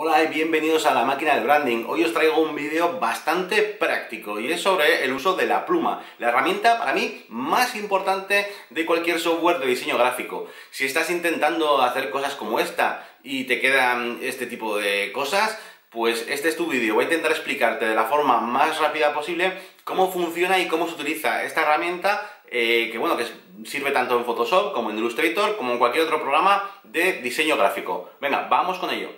Hola y bienvenidos a la máquina del branding. Hoy os traigo un vídeo bastante práctico y es sobre el uso de la pluma, la herramienta para mí más importante de cualquier software de diseño gráfico. Si estás intentando hacer cosas como esta y te quedan este tipo de cosas, pues este es tu vídeo. Voy a intentar explicarte de la forma más rápida posible cómo funciona y cómo se utiliza esta herramienta que sirve tanto en Photoshop como en Illustrator como en cualquier otro programa de diseño gráfico. Venga, vamos con ello.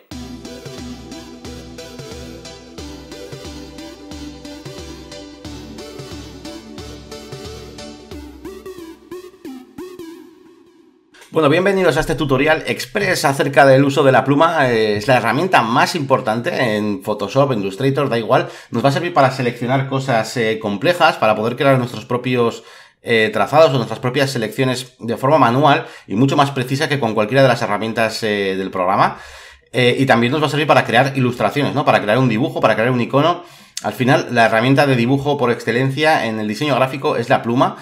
Bueno, bienvenidos a este tutorial express acerca del uso de la pluma. Es la herramienta más importante en Photoshop, en Illustrator, da igual. Nos va a servir para seleccionar cosas complejas, para poder crear nuestros propios trazados o nuestras propias selecciones de forma manual y mucho más precisa que con cualquiera de las herramientas del programa. Y también nos va a servir para crear ilustraciones, ¿no? Para crear un dibujo, para crear un icono. Al final, la herramienta de dibujo por excelencia en el diseño gráfico es la pluma.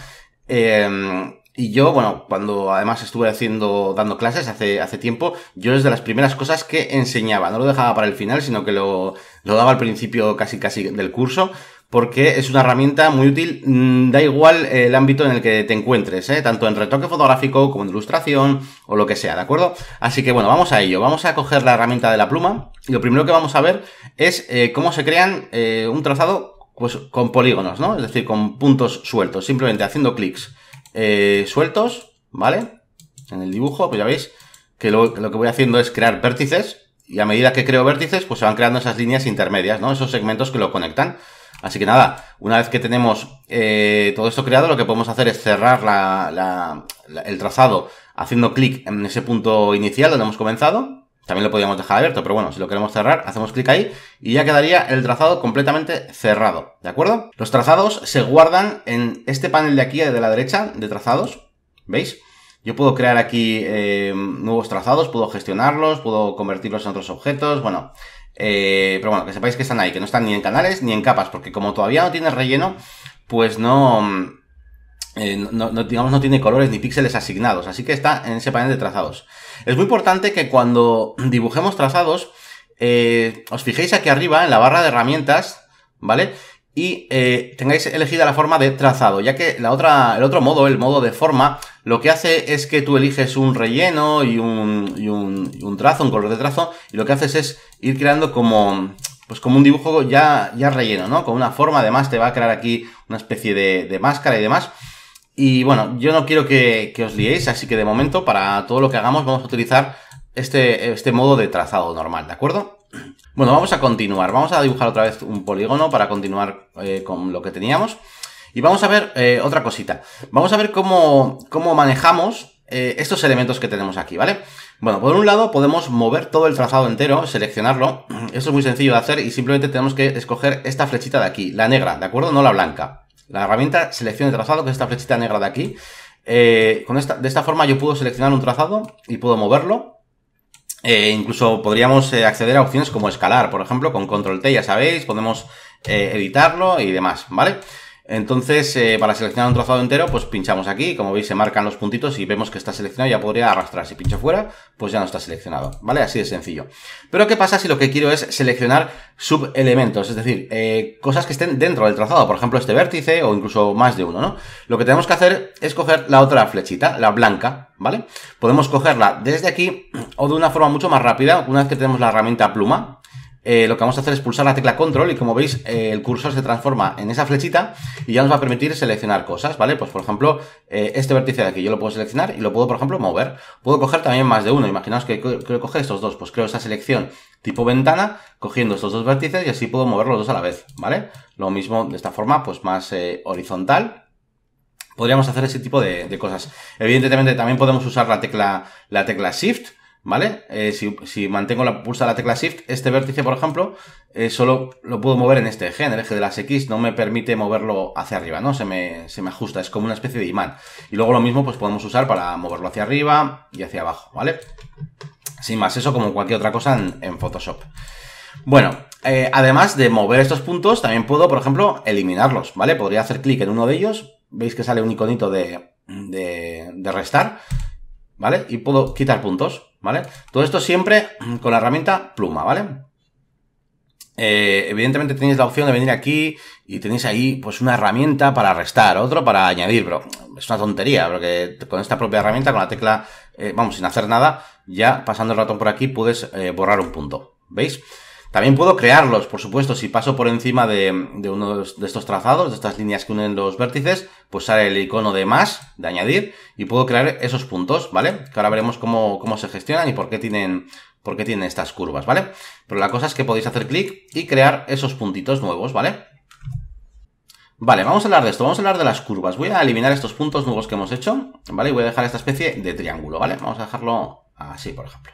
Y yo, bueno, cuando además estuve dando clases hace tiempo, yo es de las primeras cosas que enseñaba. No lo dejaba para el final, sino que lo daba al principio casi del curso, porque es una herramienta muy útil, da igual el ámbito en el que te encuentres, tanto en retoque fotográfico como en ilustración o lo que sea, ¿de acuerdo? Así que bueno, vamos a ello. Vamos a coger la herramienta de la pluma y lo primero que vamos a ver es cómo se crean un trazado pues, con polígonos, ¿no? Es decir, con puntos sueltos, simplemente haciendo clics sueltos, ¿vale? En el dibujo, pues ya veis que lo que voy haciendo es crear vértices y a medida que creo vértices, pues se van creando esas líneas intermedias, ¿no? Esos segmentos que lo conectan. Así que nada, una vez que tenemos todo esto creado, lo que podemos hacer es cerrar el trazado haciendo clic en ese punto inicial donde hemos comenzado. También lo podríamos dejar abierto, pero bueno, si lo queremos cerrar, hacemos clic ahí y ya quedaría el trazado completamente cerrado, ¿de acuerdo? Los trazados se guardan en este panel de aquí, de la derecha, de trazados, ¿veis? Yo puedo crear aquí nuevos trazados, puedo gestionarlos, puedo convertirlos en otros objetos, bueno. Pero bueno, que sepáis que están ahí, que no están ni en canales ni en capas, porque como todavía no tiene relleno, pues no tiene colores ni píxeles asignados, así que está en ese panel de trazados. Es muy importante que cuando dibujemos trazados, os fijéis aquí arriba en la barra de herramientas, ¿vale? Y tengáis elegida la forma de trazado, ya que el otro modo, el modo de forma, lo que hace es que tú eliges un relleno y un trazo, un color de trazo, y lo que haces es ir creando como un dibujo ya relleno, ¿no? Con una forma, además te va a crear aquí una especie de máscara y demás. Y bueno, yo no quiero que os liéis, así que de momento, para todo lo que hagamos, vamos a utilizar este modo de trazado normal, ¿de acuerdo? Bueno, vamos a continuar. Vamos a dibujar otra vez un polígono para continuar con lo que teníamos. Y vamos a ver otra cosita. Vamos a ver cómo manejamos estos elementos que tenemos aquí, ¿vale? Bueno, por un lado podemos mover todo el trazado entero, seleccionarlo. Esto es muy sencillo de hacer y simplemente tenemos que escoger esta flechita de aquí, la negra, ¿de acuerdo? No la blanca. La herramienta selección de trazado, que es esta flechita negra de aquí. De esta forma yo puedo seleccionar un trazado y puedo moverlo. Incluso podríamos acceder a opciones como escalar, por ejemplo, con control T, ya sabéis, podemos editarlo y demás, ¿vale? Entonces, para seleccionar un trazado entero, pues pinchamos aquí, como veis se marcan los puntitos y vemos que está seleccionado, ya podría arrastrar. Si pincho fuera, pues ya no está seleccionado, ¿vale? Así de sencillo. Pero ¿qué pasa si lo que quiero es seleccionar subelementos? Es decir, cosas que estén dentro del trazado, por ejemplo este vértice o incluso más de uno, ¿no? Lo que tenemos que hacer es coger la otra flechita, la blanca, ¿vale? Podemos cogerla desde aquí o de una forma mucho más rápida, una vez que tenemos la herramienta pluma. Lo que vamos a hacer es pulsar la tecla control y como veis el cursor se transforma en esa flechita y ya nos va a permitir seleccionar cosas, ¿vale? Pues por ejemplo este vértice de aquí yo lo puedo seleccionar y lo puedo por ejemplo mover. Puedo coger también más de uno, imaginaos que quiero coger estos dos, pues creo esa selección tipo ventana cogiendo estos dos vértices y así puedo mover los dos a la vez, ¿vale? Lo mismo de esta forma pues más horizontal. Podríamos hacer ese tipo de cosas. Evidentemente también podemos usar la tecla Shift, ¿vale? Si mantengo pulsada la tecla Shift, este vértice, por ejemplo, solo lo puedo mover en este eje, en el eje de las X, no me permite moverlo hacia arriba, ¿no? Se me ajusta, es como una especie de imán. Y luego lo mismo, pues podemos usar para moverlo hacia arriba y hacia abajo, ¿vale? Sin más, eso como cualquier otra cosa en Photoshop. Bueno, además de mover estos puntos, también puedo, por ejemplo, eliminarlos, ¿vale? Podría hacer clic en uno de ellos, veis que sale un iconito de restar, ¿vale? Y puedo quitar puntos, ¿vale? Todo esto siempre con la herramienta pluma, ¿vale? evidentemente tenéis la opción de venir aquí y tenéis ahí pues una herramienta para restar, otro para añadir, pero es una tontería, porque con esta propia herramienta, con la tecla, vamos, sin hacer nada, ya pasando el ratón por aquí puedes borrar un punto, ¿veis? También puedo crearlos, por supuesto, si paso por encima de uno de estos trazados, de estas líneas que unen los vértices, pues sale el icono de más, de añadir, y puedo crear esos puntos, ¿vale? Que ahora veremos cómo se gestionan y por qué tienen estas curvas, ¿vale? Pero la cosa es que podéis hacer clic y crear esos puntitos nuevos, ¿vale? Vale, vamos a hablar de esto, vamos a hablar de las curvas. Voy a eliminar estos puntos nuevos que hemos hecho, ¿vale? Y voy a dejar esta especie de triángulo, ¿vale? Vamos a dejarlo así, por ejemplo.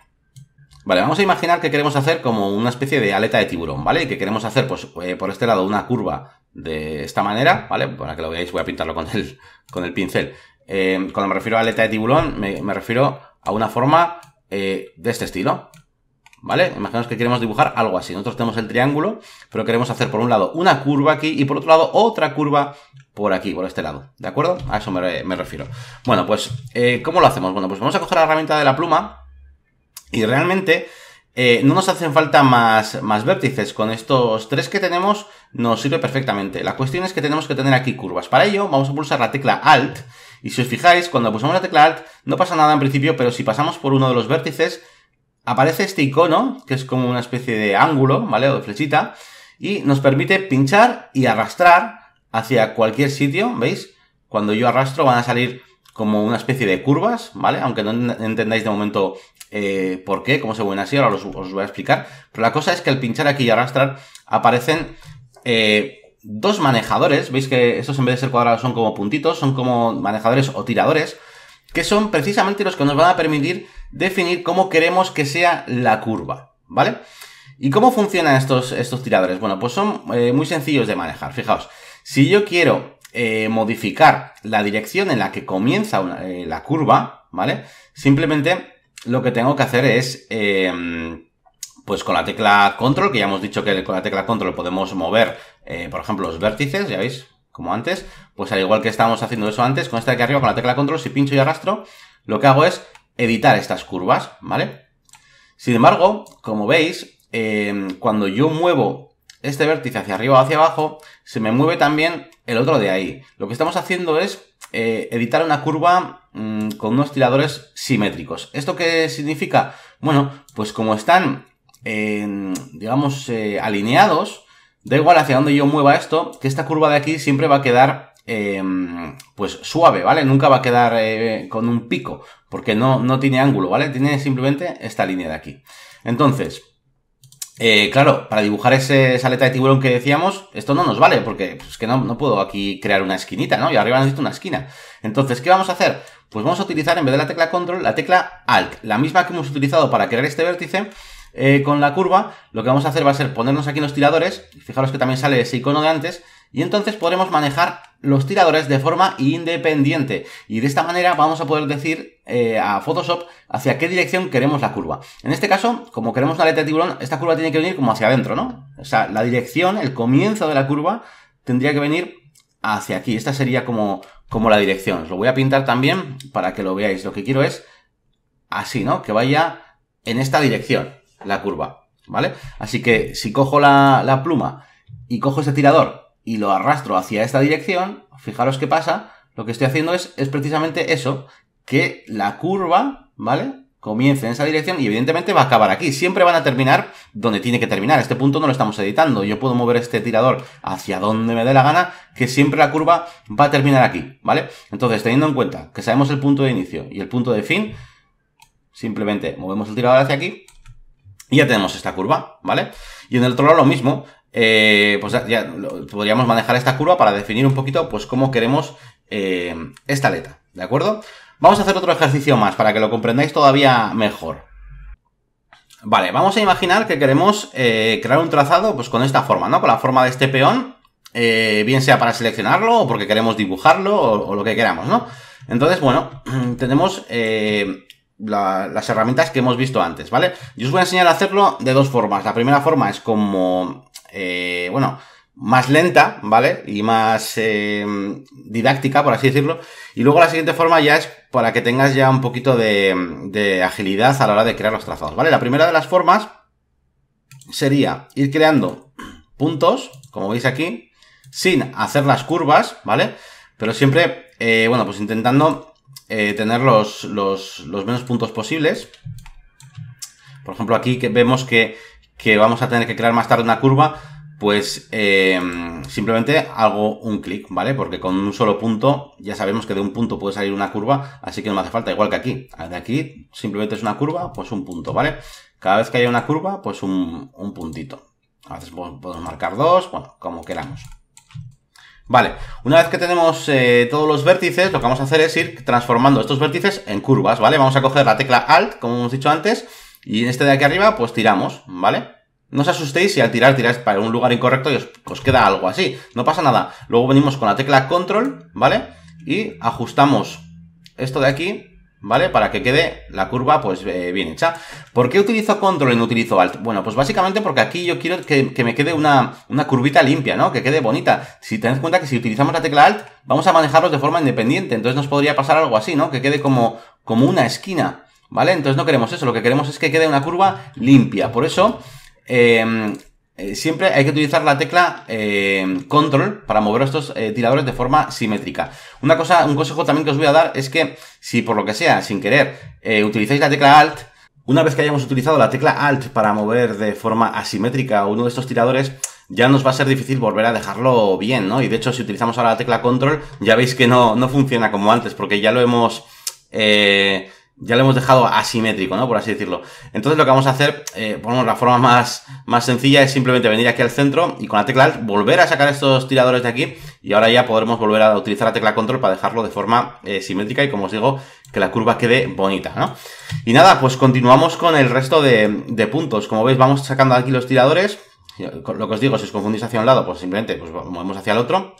Vale, vamos a imaginar que queremos hacer como una especie de aleta de tiburón, ¿vale? Y que queremos hacer, pues, por este lado una curva de esta manera, ¿vale? Para que lo veáis voy a pintarlo con el pincel. Cuando me refiero a aleta de tiburón, me refiero a una forma de este estilo, ¿vale? Imaginaos que queremos dibujar algo así. Nosotros tenemos el triángulo, pero queremos hacer por un lado una curva aquí y por otro lado otra curva por aquí, por este lado, ¿de acuerdo? A eso me refiero. Bueno, pues, ¿cómo lo hacemos? Bueno, pues vamos a coger la herramienta de la pluma. Y realmente no nos hacen falta más vértices. Con estos 3 que tenemos nos sirve perfectamente. La cuestión es que tenemos que tener aquí curvas. Para ello vamos a pulsar la tecla Alt. Y si os fijáis, cuando pulsamos la tecla Alt no pasa nada en principio, pero si pasamos por uno de los vértices aparece este icono, que es como una especie de ángulo, ¿vale? O de flechita. Y nos permite pinchar y arrastrar hacia cualquier sitio, ¿veis? Cuando yo arrastro van a salir como una especie de curvas, ¿vale? Aunque no entendáis de momento por qué, cómo se mueven así, ahora os voy a explicar. Pero la cosa es que al pinchar aquí y arrastrar aparecen dos manejadores. Veis que estos en vez de ser cuadrados son como puntitos, son como manejadores o tiradores, que son precisamente los que nos van a permitir definir cómo queremos que sea la curva, ¿vale? ¿Y cómo funcionan estos tiradores? Bueno, pues son muy sencillos de manejar. Fijaos, si yo quiero modificar la dirección en la que comienza la curva, ¿vale? Simplemente lo que tengo que hacer es, pues con la tecla Control, que ya hemos dicho que con la tecla Control podemos mover, por ejemplo, los vértices, ya veis, como antes, pues al igual que estábamos haciendo eso antes, con esta de aquí arriba, con la tecla Control, si pincho y arrastro, lo que hago es editar estas curvas, ¿vale? Sin embargo, como veis, cuando yo muevo este vértice hacia arriba o hacia abajo, se me mueve también el otro de ahí. Lo que estamos haciendo es editar una curva con unos tiradores simétricos. ¿Esto qué significa? Bueno, pues como están, digamos, alineados, da igual hacia dónde yo mueva esto, que esta curva de aquí siempre va a quedar pues suave, ¿vale? Nunca va a quedar con un pico, porque no tiene ángulo, ¿vale? Tiene simplemente esta línea de aquí. Entonces, claro, para dibujar esa aleta de tiburón que decíamos, esto no nos vale, porque es que no puedo aquí crear una esquinita, ¿no? Y arriba necesito una esquina. Entonces, ¿qué vamos a hacer? Pues vamos a utilizar, en vez de la tecla Control, la tecla Alt, la misma que hemos utilizado para crear este vértice. Con la curva, lo que vamos a hacer va a ser ponernos aquí en los tiradores, fijaros que también sale ese icono de antes, y entonces podremos manejar los tiradores de forma independiente. Y de esta manera vamos a poder decir a Photoshop hacia qué dirección queremos la curva. En este caso, como queremos una aleta de tiburón, esta curva tiene que venir como hacia adentro, ¿no? O sea, la dirección, el comienzo de la curva, tendría que venir hacia aquí. Esta sería como la dirección. Os lo voy a pintar también para que lo veáis. Lo que quiero es así, ¿no? Que vaya en esta dirección la curva, ¿vale? Así que si cojo la pluma y cojo este tirador y lo arrastro hacia esta dirección, fijaros qué pasa, lo que estoy haciendo es precisamente eso, que la curva, ¿vale? Comience en esa dirección y evidentemente va a acabar aquí. Siempre van a terminar donde tiene que terminar. Este punto no lo estamos editando. Yo puedo mover este tirador hacia donde me dé la gana, que siempre la curva va a terminar aquí, ¿vale? Entonces, teniendo en cuenta que sabemos el punto de inicio y el punto de fin, simplemente movemos el tirador hacia aquí y ya tenemos esta curva, ¿vale? Y en el otro lado lo mismo, pues ya podríamos manejar esta curva para definir un poquito, pues, cómo queremos esta aleta, ¿de acuerdo? Vamos a hacer otro ejercicio más para que lo comprendáis todavía mejor. Vale, vamos a imaginar que queremos crear un trazado, pues, con esta forma, ¿no? Con la forma de este peón, bien sea para seleccionarlo o porque queremos dibujarlo o lo que queramos, ¿no? Entonces, bueno, tenemos las herramientas que hemos visto antes, ¿vale? Yo os voy a enseñar a hacerlo de dos formas. La primera forma es como, bueno, más lenta, ¿vale? Y más didáctica, por así decirlo. Y luego la siguiente forma ya es para que tengas ya un poquito de agilidad a la hora de crear los trazados, ¿vale? La primera de las formas sería ir creando puntos, como veis aquí, sin hacer las curvas, ¿vale? Pero siempre, bueno, pues intentando tener los menos puntos posibles. Por ejemplo, aquí que vemos que vamos a tener que crear más tarde una curva, pues simplemente hago un clic, ¿vale? Porque con un solo punto ya sabemos que de un punto puede salir una curva, así que no me hace falta, igual que aquí. De aquí simplemente es una curva, pues un punto, ¿vale? Cada vez que haya una curva, pues un puntito. A veces podemos marcar dos, bueno, como queramos. Vale, una vez que tenemos todos los vértices, lo que vamos a hacer es ir transformando estos vértices en curvas, ¿vale? Vamos a coger la tecla Alt, como hemos dicho antes, y en este de aquí arriba, pues tiramos, ¿vale? No os asustéis si al tiráis para un lugar incorrecto y os queda algo así. No pasa nada. Luego venimos con la tecla Control, ¿vale? Y ajustamos esto de aquí, ¿vale? Para que quede la curva, pues, bien hecha. ¿Por qué utilizo Control y no utilizo Alt? Bueno, pues básicamente porque aquí yo quiero que me quede una curvita limpia, ¿no? Que quede bonita. Si tenéis en cuenta que si utilizamos la tecla Alt, vamos a manejarlos de forma independiente. Entonces nos podría pasar algo así, ¿no? Que quede como una esquina, ¿vale? Entonces no queremos eso. Lo que queremos es que quede una curva limpia. Por eso siempre hay que utilizar la tecla Control para mover estos tiradores de forma simétrica. Un consejo también que os voy a dar es que si por lo que sea, sin querer, utilizáis la tecla Alt, una vez que hayamos utilizado la tecla Alt para mover de forma asimétrica uno de estos tiradores, ya nos va a ser difícil volver a dejarlo bien, ¿no? Y de hecho, si utilizamos ahora la tecla Control, ya veis que no funciona como antes, porque ya lo hemos dejado asimétrico, ¿no? Por así decirlo. Entonces lo que vamos a hacer, bueno, la forma más sencilla es simplemente venir aquí al centro y con la tecla Alt volver a sacar estos tiradores de aquí y ahora ya podremos volver a utilizar la tecla Control para dejarlo de forma simétrica y, como os digo, que la curva quede bonita, ¿no? Y nada, pues continuamos con el resto de puntos. Como veis, vamos sacando aquí los tiradores. Lo que os digo, si os confundís hacia un lado, pues simplemente pues movemos hacia el otro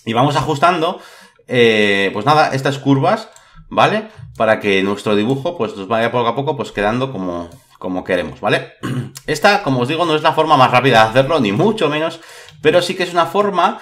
y vamos ajustando, pues nada, estas curvas, ¿vale? Para que nuestro dibujo pues nos vaya poco a poco pues quedando como queremos, ¿vale? Esta, como os digo, no es la forma más rápida de hacerlo, ni mucho menos, pero sí que es una forma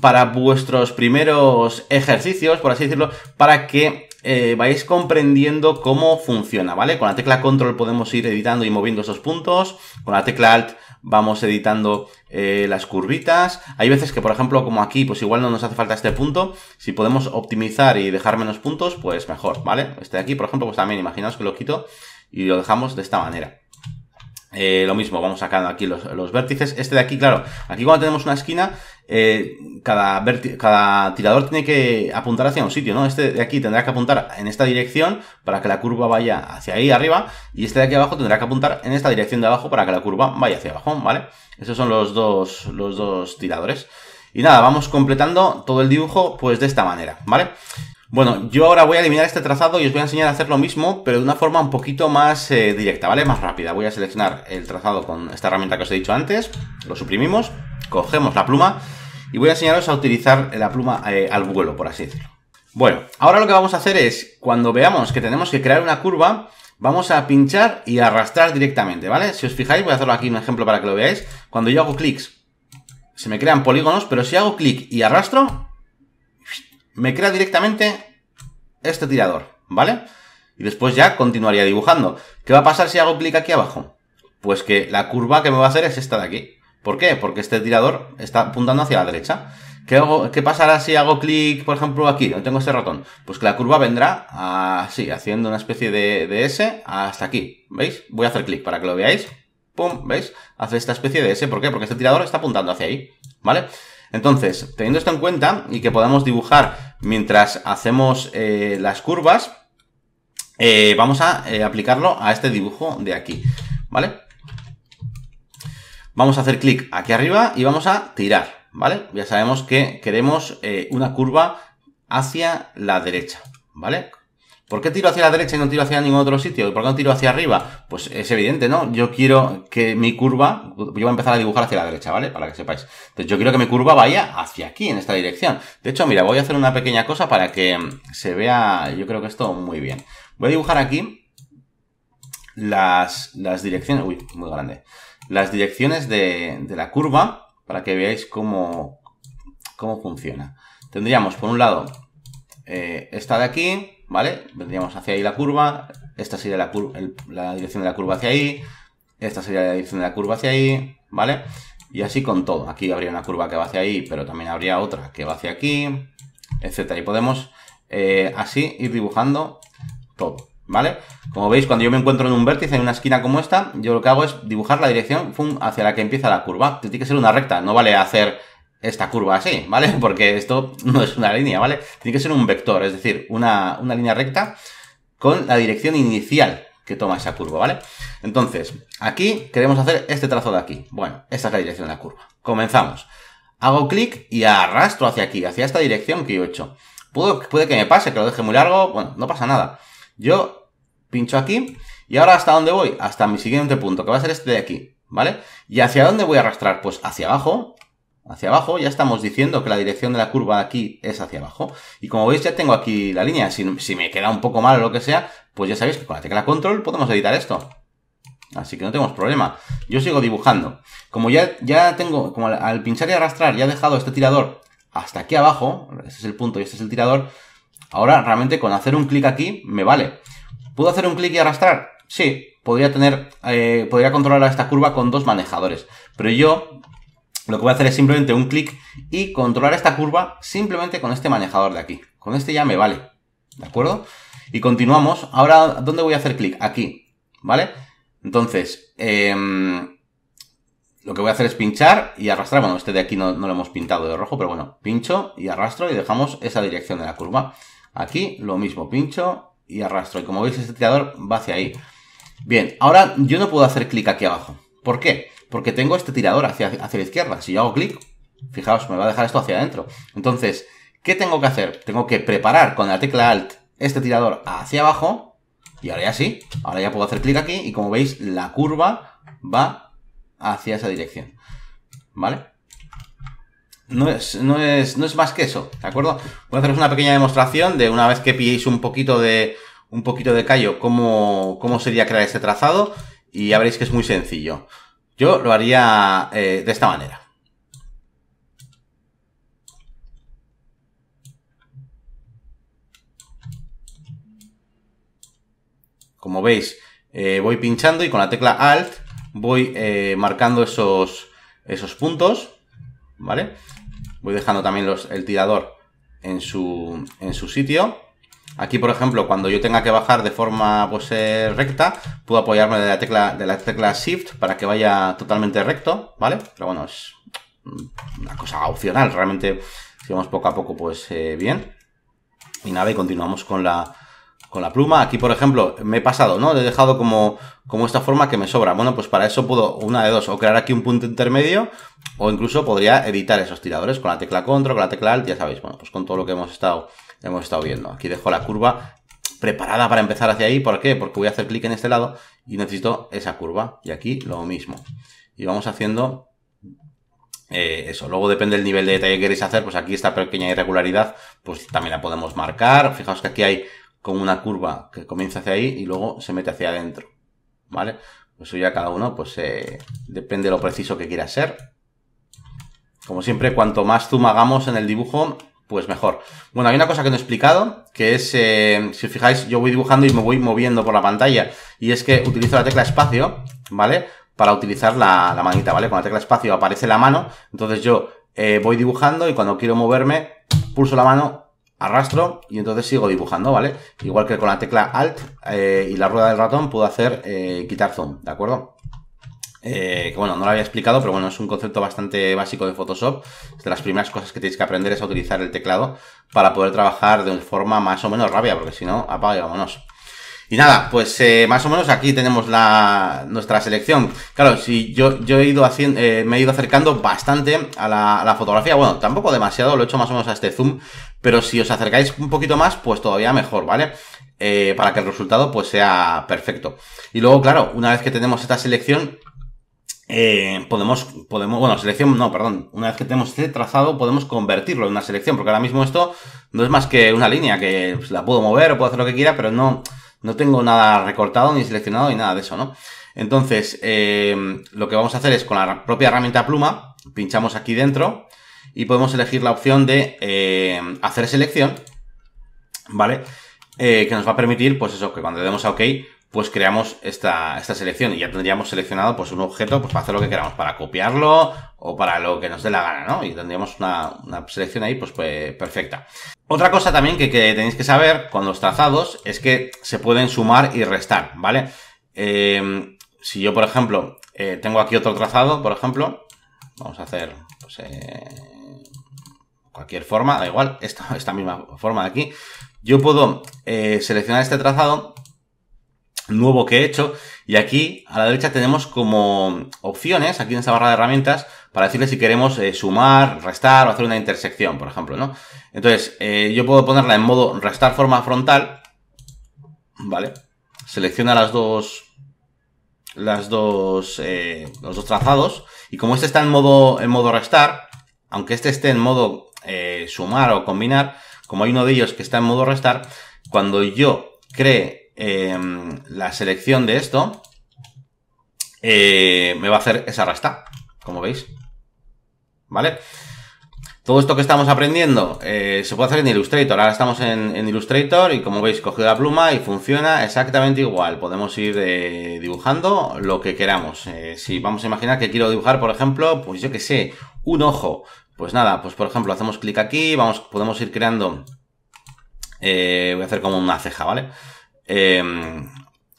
para vuestros primeros ejercicios, por así decirlo, para que vayáis comprendiendo cómo funciona, ¿vale? Con la tecla Control podemos ir editando y moviendo esos puntos, con la tecla Alt vamos editando las curvitas. Hay veces que, por ejemplo, como aquí, pues igual no nos hace falta este punto. Si podemos optimizar y dejar menos puntos, pues mejor, ¿vale? Este de aquí, por ejemplo, pues también, imaginaos que lo quito y lo dejamos de esta manera. Lo mismo, vamos sacando aquí los vértices. Este de aquí, claro, aquí cuando tenemos una esquina, cada tirador tiene que apuntar hacia un sitio, ¿no? Este de aquí tendrá que apuntar en esta dirección para que la curva vaya hacia ahí arriba, y este de aquí abajo tendrá que apuntar en esta dirección de abajo para que la curva vaya hacia abajo, ¿vale? Esos son los dos tiradores. Y nada, vamos completando todo el dibujo pues de esta manera, ¿vale? Bueno, yo ahora voy a eliminar este trazado y os voy a enseñar a hacer lo mismo, pero de una forma un poquito más directa, ¿vale? Más rápida. Voy a seleccionar el trazado con esta herramienta que os he dicho antes, lo suprimimos, cogemos la pluma y voy a enseñaros a utilizar la pluma al vuelo, por así decirlo. Bueno, ahora lo que vamos a hacer es, cuando veamos que tenemos que crear una curva, vamos a pinchar y arrastrar directamente, ¿vale? Si os fijáis, voy a hacerlo aquí un ejemplo para que lo veáis. Cuando yo hago clics, se me crean polígonos, pero si hago clic y arrastro, me crea directamente este tirador, ¿vale? Y después ya continuaría dibujando. ¿Qué va a pasar si hago clic aquí abajo? Pues que la curva que me va a hacer es esta de aquí. ¿Por qué? Porque este tirador está apuntando hacia la derecha. ¿Qué pasará si hago clic, por ejemplo, aquí, donde tengo este ratón? Pues que la curva vendrá así, haciendo una especie de S hasta aquí. ¿Veis? Voy a hacer clic para que lo veáis. ¡Pum! ¿Veis? Hace esta especie de S. ¿Por qué? Porque este tirador está apuntando hacia ahí, ¿vale? Entonces, teniendo esto en cuenta y que podamos dibujar mientras hacemos las curvas, vamos a aplicarlo a este dibujo de aquí, ¿vale? Vamos a hacer clic aquí arriba y vamos a tirar, ¿vale? Ya sabemos que queremos una curva hacia la derecha, ¿vale? ¿Por qué tiro hacia la derecha y no tiro hacia ningún otro sitio? ¿Por qué no tiro hacia arriba? Pues es evidente, ¿no? Yo quiero que mi curva, yo voy a empezar a dibujar hacia la derecha, ¿vale? Para que sepáis. Entonces yo quiero que mi curva vaya hacia aquí, en esta dirección. De hecho, mira, voy a hacer una pequeña cosa para que se vea, yo creo que esto muy bien. Voy a dibujar aquí las direcciones, uy, muy grande. Las direcciones de la curva, para que veáis cómo funciona. Tendríamos, por un lado, esta de aquí, ¿vale? Vendríamos hacia ahí la curva, esta sería la dirección de la curva hacia ahí, esta sería la dirección de la curva hacia ahí, ¿vale? Y así con todo. Aquí habría una curva que va hacia ahí, pero también habría otra que va hacia aquí, etcétera. Y podemos así ir dibujando todo, ¿vale? Como veis, cuando yo me encuentro en un vértice, en una esquina como esta, yo lo que hago es dibujar la dirección hacia la que empieza la curva. Tiene que ser una recta, no vale hacer esta curva así, ¿vale? Porque esto no es una línea, ¿vale? Tiene que ser un vector, es decir, una línea recta con la dirección inicial que toma esa curva, ¿vale? Entonces, aquí queremos hacer este trazo de aquí. Bueno, esta es la dirección de la curva. Comenzamos. Hago clic y arrastro hacia aquí, hacia esta dirección que yo he hecho. Puede que me pase, que lo deje muy largo, bueno, no pasa nada. Yo pincho aquí y ahora ¿hasta dónde voy? Hasta mi siguiente punto, que va a ser este de aquí, ¿vale? ¿Y hacia dónde voy a arrastrar? Pues hacia abajo. Hacia abajo, ya estamos diciendo que la dirección de la curva aquí es hacia abajo. Y como veis ya tengo aquí la línea. Si me queda un poco mal o lo que sea, pues ya sabéis que con la tecla control podemos editar esto. Así que no tenemos problema. Yo sigo dibujando. Como ya tengo, como al pinchar y arrastrar ya he dejado este tirador hasta aquí abajo, este es el punto y este es el tirador, ahora realmente con hacer un clic aquí me vale. ¿Puedo hacer un clic y arrastrar? Sí, podría controlar esta curva con dos manejadores. Pero yo lo que voy a hacer es simplemente un clic y controlar esta curva simplemente con este manejador de aquí. Con este ya me vale, ¿de acuerdo? Y continuamos. Ahora, ¿dónde voy a hacer clic? Aquí, ¿vale? Entonces, lo que voy a hacer es pinchar y arrastrar. Bueno, este de aquí no lo hemos pintado de rojo, pero bueno, pincho y arrastro y dejamos esa dirección de la curva. Aquí lo mismo, pincho y arrastro. Y como veis, este tirador va hacia ahí. Bien, ahora yo no puedo hacer clic aquí abajo. ¿Por qué? Porque tengo este tirador hacia la izquierda. Si yo hago clic, fijaos, me va a dejar esto hacia adentro. Entonces, ¿qué tengo que hacer? Tengo que preparar con la tecla Alt este tirador hacia abajo. Y ahora ya sí, ahora ya puedo hacer clic aquí. Y como veis, la curva va hacia esa dirección. ¿Vale? No es más que eso, ¿de acuerdo? Voy a haceros una pequeña demostración de una vez que pilléis un poquito de callo, cómo sería crear este trazado. Y ya veréis que es muy sencillo. Yo lo haría de esta manera. Como veis, voy pinchando y con la tecla Alt voy marcando esos puntos, ¿vale? Voy dejando también el tirador en su sitio. Aquí, por ejemplo, cuando yo tenga que bajar de forma pues, recta, puedo apoyarme de la tecla Shift para que vaya totalmente recto, ¿vale? Pero bueno, es una cosa opcional. Realmente, si vamos poco a poco, pues bien. Y nada, y continuamos con la pluma. Aquí, por ejemplo, me he pasado, ¿no? Le he dejado como esta forma que me sobra. Bueno, pues para eso puedo, una de dos, o crear aquí un punto intermedio, o incluso podría editar esos tiradores con la tecla Control, con la tecla Alt, ya sabéis, bueno, pues con todo lo que hemos estado viendo. Aquí dejo la curva preparada para empezar hacia ahí. ¿Por qué? Porque voy a hacer clic en este lado y necesito esa curva. Y aquí lo mismo. Y vamos haciendo eso. Luego depende del nivel de detalle que queréis hacer. Pues aquí esta pequeña irregularidad, pues también la podemos marcar. Fijaos que aquí hay como una curva que comienza hacia ahí y luego se mete hacia adentro. ¿Vale? Pues eso ya cada uno, pues depende de lo preciso que quiera ser. Como siempre, cuanto más zoom hagamos en el dibujo, pues mejor. Bueno, hay una cosa que no he explicado, que es, si os fijáis, yo voy dibujando y me voy moviendo por la pantalla. Y es que utilizo la tecla espacio, ¿vale? Para utilizar la manita, ¿vale? Con la tecla espacio aparece la mano. Entonces yo voy dibujando y cuando quiero moverme, pulso la mano, arrastro y entonces sigo dibujando, ¿vale? Igual que con la tecla Alt y la rueda del ratón puedo hacer quitar zoom, ¿de acuerdo? Que bueno, no lo había explicado, pero bueno, es un concepto bastante básico de Photoshop. Es de las primeras cosas que tenéis que aprender es a utilizar el teclado para poder trabajar de forma más o menos rápida, porque si no, apaga y vámonos. Y nada, pues más o menos aquí tenemos nuestra selección. Claro, si yo he ido haciendo, me he ido acercando bastante a la fotografía. Bueno, tampoco demasiado, lo he hecho más o menos a este zoom, pero si os acercáis un poquito más, pues todavía mejor, ¿vale? Para que el resultado pues sea perfecto. Y luego, claro, una vez que tenemos esta selección, bueno, selección, no, perdón. Una vez que tenemos este trazado, podemos convertirlo en una selección, porque ahora mismo esto no es más que una línea que pues, la puedo mover o puedo hacer lo que quiera, pero no tengo nada recortado ni seleccionado ni nada de eso, ¿no? Entonces, lo que vamos a hacer es con la propia herramienta pluma, pinchamos aquí dentro y podemos elegir la opción de hacer selección, ¿vale? Que nos va a permitir, pues eso, que cuando le demos a OK, pues creamos esta selección y ya tendríamos seleccionado pues un objeto pues para hacer lo que queramos, para copiarlo o para lo que nos dé la gana, ¿no? Y tendríamos una selección ahí pues perfecta. Otra cosa también que tenéis que saber con los trazados es que se pueden sumar y restar, ¿vale? Si yo, por ejemplo, tengo aquí otro trazado, por ejemplo, vamos a hacer pues, cualquier forma, da igual, esta misma forma de aquí, yo puedo seleccionar este trazado nuevo que he hecho y aquí a la derecha tenemos como opciones, aquí en esta barra de herramientas, para decirle si queremos sumar, restar o hacer una intersección, por ejemplo, ¿no? Entonces, yo puedo ponerla en modo restar forma frontal, ¿vale? Selecciona los dos trazados y como este está en modo restar, aunque este esté en modo sumar o combinar, como hay uno de ellos que está en modo restar, cuando yo cree la selección de esto, me va a hacer esa resta, como veis, ¿vale? Todo esto que estamos aprendiendo se puede hacer en Illustrator. Ahora estamos en Illustrator y como veis, cogido la pluma y funciona exactamente igual. Podemos ir dibujando lo que queramos. Si vamos a imaginar que quiero dibujar, por ejemplo, pues yo que sé, un ojo. Pues nada, pues por ejemplo, hacemos clic aquí, podemos ir creando... voy a hacer como una ceja, ¿vale?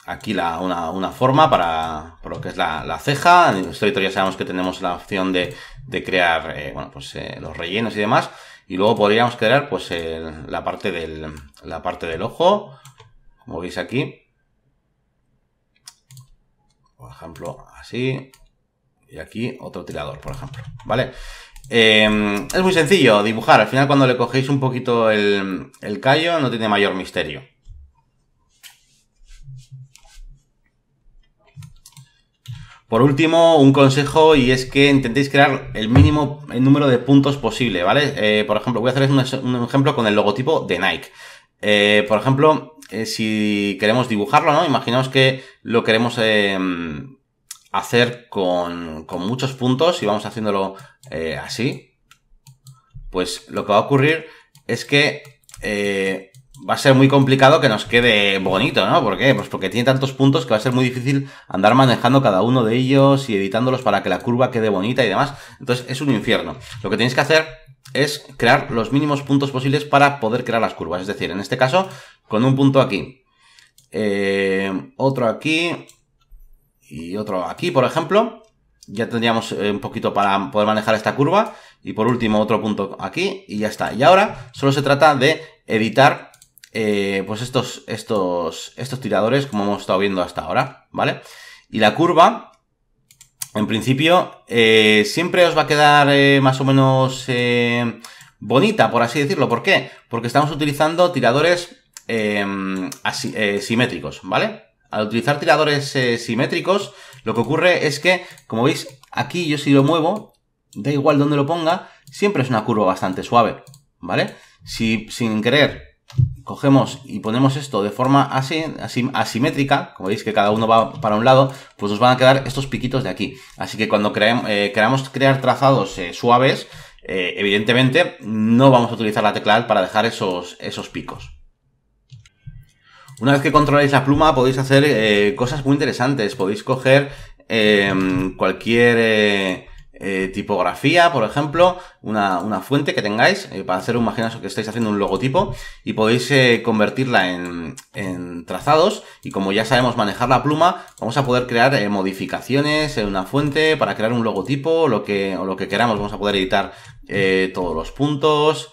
Aquí una forma para lo que es la ceja. En Illustrator ya sabemos que tenemos la opción de crear bueno, pues, los rellenos y demás. Y luego podríamos crear pues la parte del ojo, como veis aquí. Por ejemplo, así. Y aquí otro tirador, por ejemplo, ¿vale? Es muy sencillo dibujar. Al final, cuando le cogéis un poquito el callo, no tiene mayor misterio. Por último, un consejo y es que intentéis crear el mínimo número de puntos posible, ¿vale? Por ejemplo, voy a hacer un ejemplo con el logotipo de Nike. Por ejemplo, si queremos dibujarlo, ¿no? Imaginemos que lo queremos hacer con muchos puntos y vamos haciéndolo así. Pues lo que va a ocurrir es que va a ser muy complicado que nos quede bonito, ¿no? ¿Por qué? Pues porque tiene tantos puntos que va a ser muy difícil andar manejando cada uno de ellos y editándolos para que la curva quede bonita y demás. Entonces es un infierno. Lo que tenéis que hacer es crear los mínimos puntos posibles para poder crear las curvas. Es decir, en este caso, con un punto aquí, otro aquí y otro aquí, por ejemplo, ya tendríamos un poquito para poder manejar esta curva. Y por último, otro punto aquí y ya está. Y ahora solo se trata de editar pues estos tiradores como hemos estado viendo hasta ahora, ¿vale? Y la curva, en principio, siempre os va a quedar más o menos bonita, por así decirlo. ¿Por qué? Porque estamos utilizando tiradores simétricos, ¿vale? Al utilizar tiradores simétricos, lo que ocurre es que, como veis, aquí yo si lo muevo, da igual donde lo ponga, siempre es una curva bastante suave, ¿vale? Si sin querer cogemos y ponemos esto de forma asimétrica, como veis que cada uno va para un lado, pues nos van a quedar estos piquitos de aquí. Así que cuando queramos crear trazados suaves, evidentemente no vamos a utilizar la tecla Alt para dejar esos picos. Una vez que controláis la pluma podéis hacer cosas muy interesantes. Podéis coger cualquier tipografía, por ejemplo, una fuente que tengáis para hacer, imaginaos que estáis haciendo un logotipo y podéis convertirla en trazados y como ya sabemos manejar la pluma, vamos a poder crear modificaciones en una fuente para crear un logotipo o lo que queramos. Vamos a poder editar todos los puntos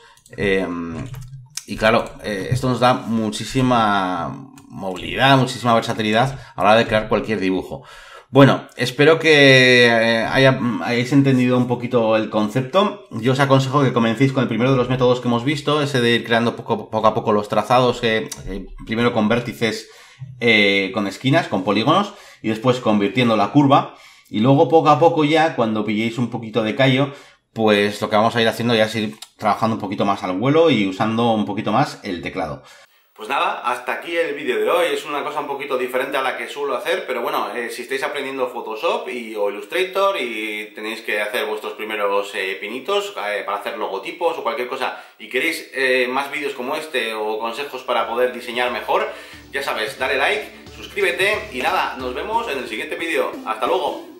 y claro, esto nos da muchísima movilidad, muchísima versatilidad a la hora de crear cualquier dibujo. Bueno, espero que hayáis entendido un poquito el concepto. Yo os aconsejo que comencéis con el primero de los métodos que hemos visto, ese de ir creando poco a poco los trazados, primero con vértices, con esquinas, con polígonos, y después convirtiendo la curva. Y luego poco a poco ya, cuando pilléis un poquito de callo, pues lo que vamos a ir haciendo ya es ir trabajando un poquito más al vuelo y usando un poquito más el teclado. Pues nada, hasta aquí el vídeo de hoy. Es una cosa un poquito diferente a la que suelo hacer, pero bueno, si estáis aprendiendo Photoshop o Illustrator y tenéis que hacer vuestros primeros pinitos para hacer logotipos o cualquier cosa y queréis más vídeos como este o consejos para poder diseñar mejor, ya sabes, dale like, suscríbete y nada, nos vemos en el siguiente vídeo. ¡Hasta luego!